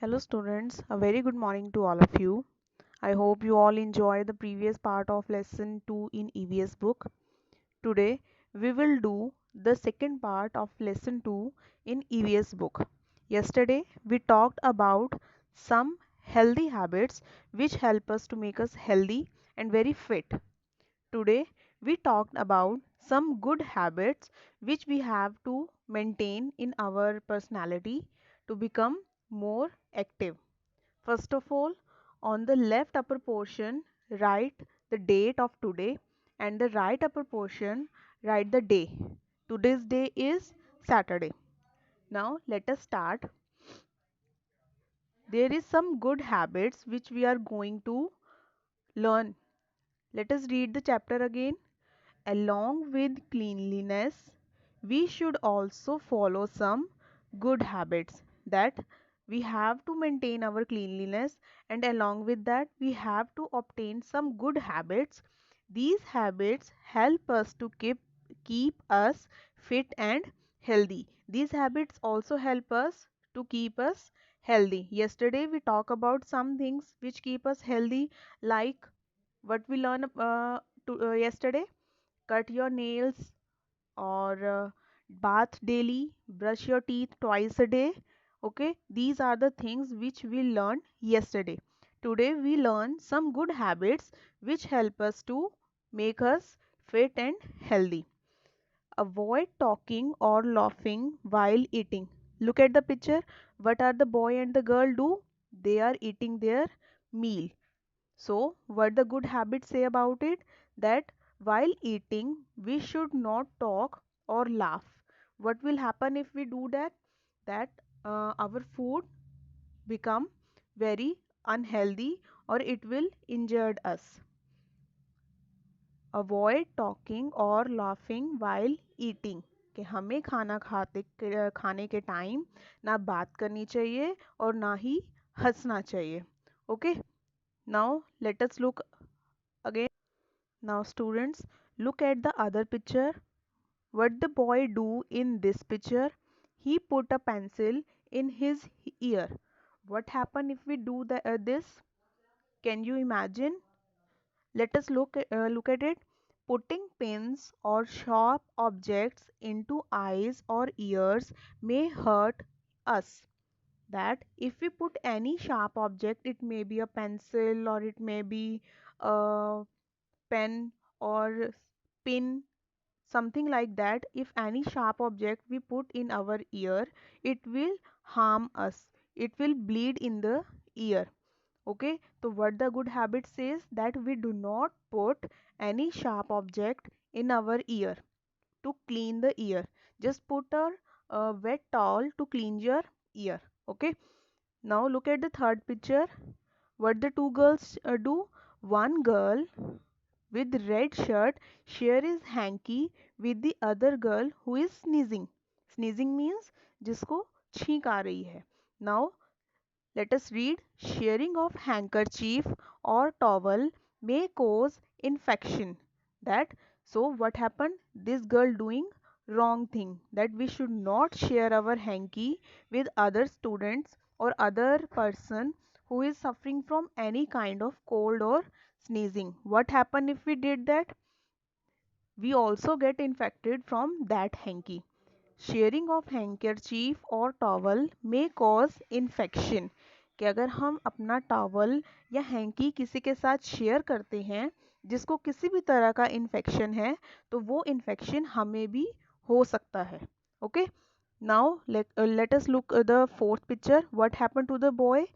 Hello students, a very good morning to all of you. I hope you all enjoyed the previous part of lesson 2 in EVS book. Today we will do the second part of lesson 2 in EVS book. Yesterday we talked about some healthy habits which help us to make us healthy and very fit. Today we talked about some good habits which we have to maintain in our personality to become more active. First of all, on the left upper portion, write the date of today, and the right upper portion, write the day. Today's day is Saturday. Now let us start. There is some good habits which we are going to learn. Let us read the chapter again. Along with cleanliness, we should also follow some good habits that we have to maintain our cleanliness, and along with that we have to obtain some good habits. These habits help us to keep us fit and healthy. These habits also help us to keep us healthy. Yesterday we talked about some things which keep us healthy, like what we learned yesterday: cut your nails, or bath daily, brush your teeth twice a day. Okay, these are the things which we learned yesterday. Today we learn some good habits which help us to make us fit and healthy. Avoid talking or laughing while eating. Look at the picture. What are the boy and the girl do? They are eating their meal. So, what the good habits say about it? That while eating, we should not talk or laugh. What will happen if we do that? That our food become very unhealthy, or it will injure us. Avoid talking or laughing while eating. कि हमें खाने के time ना बात करनी चाहिए और ना ही हंसना चाहिए. Okay, now let us look again. Now students, look at the other picture. What the boy do in this picture? He put a pencil in his ear. What happen if we do this? Can you imagine? Let us look at it. Putting pins or sharp objects into eyes or ears may hurt us. That if we put any sharp object, it may be a pencil or it may be a pen or pin, something like that. If any sharp object we put in our ear, it will harm us, it will bleed in the ear. Okay, so what the good habit says, that we do not put any sharp object in our ear. To clean the ear, just put a wet towel to clean your ear. Okay, now look at the third picture. What the two girls do? One girl with red shirt share his hanky with the other girl who is sneezing. Sneezing means जिसको छींक आ रही है. Now let us read. Sharing of handkerchief or towel may cause infection. That, so what happened? This girl doing wrong thing, that we should not share our hanky with other students or other person who is suffering from any kind of cold or sneezing. What happened if we did that? We also get infected from that hanky. Sharing of handkerchief और towel में cause infection. कि अगर हम अपना towel या hanky किसी के साथ शेयर करते हैं जिसको किसी भी तरह का इन्फेक्शन है, तो वो इन्फेक्शन हमें भी हो सकता है. Okay, now let us look the fourth picture. What happen to the boy?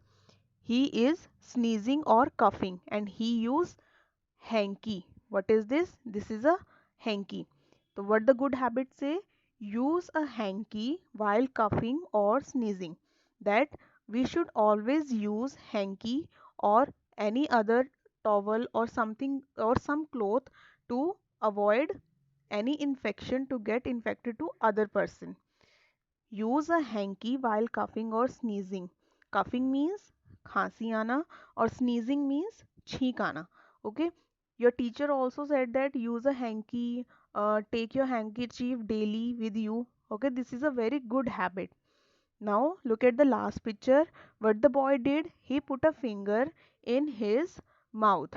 He is sneezing और coughing and he use hanky. What is this? This is a hanky. So what the good habits say? Use a hanky while coughing or sneezing. That we should always use hanky or any other towel or something or some cloth to avoid any infection to get infected to other person. Use a hanky while coughing or sneezing. Coughing means खांसी आना और sneezing means छींक आना. Okay. Your teacher also said that use a hanky, take your handkerchief daily with you. Okay, this is a very good habit. Now look at the last picture. What the boy did? He put a finger in his mouth.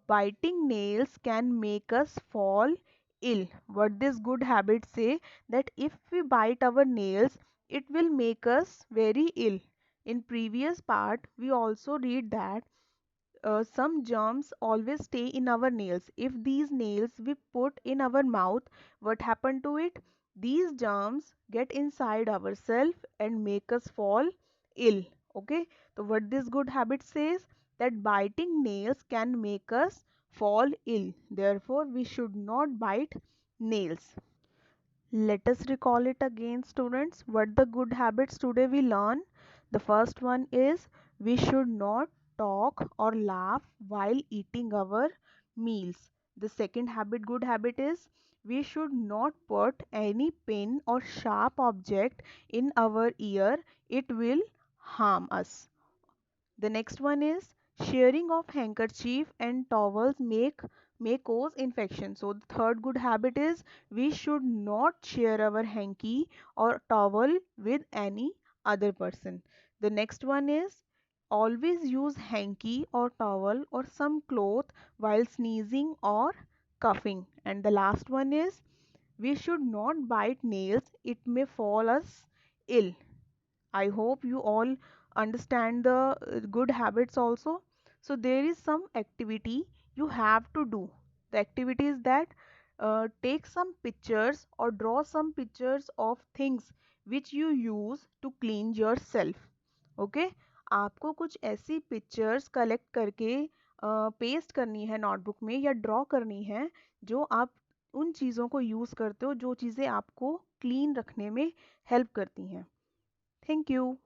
Biting nails can make us fall ill. What this good habit say? That if we bite our nails, it will make us very ill. In previous part, we also read that some germs always stay in our nails. If these nails we put in our mouth, what happened to it? These germs get inside ourselves and make us fall ill. Okay, so what this good habit says, that biting nails can make us fall ill. Therefore, we should not bite nails. Let us recall it again, students. What the good habits today we learn? The first one is we should not talk or laugh while eating our meals. The second good habit is we should not put any pin or sharp object in our ear. It will harm us. The next one is sharing of handkerchief and towels may cause infection. So the third good habit is we should not share our hanky or towel with any other person. The next one is always use hanky or towel or some cloth while sneezing or coughing. And the last one is we should not bite nails, it may fall us ill. I hope you all understand the good habits also. So there is some activity you have to do. The activity is that take some pictures or draw some pictures of things which you use to clean yourself. Okay, आपको कुछ ऐसी pictures collect करके paste करनी है notebook में या draw करनी है जो आप उन चीज़ों को यूज़ करते हो जो चीज़ें आपको क्लीन रखने में हेल्प करती हैं. Thank you.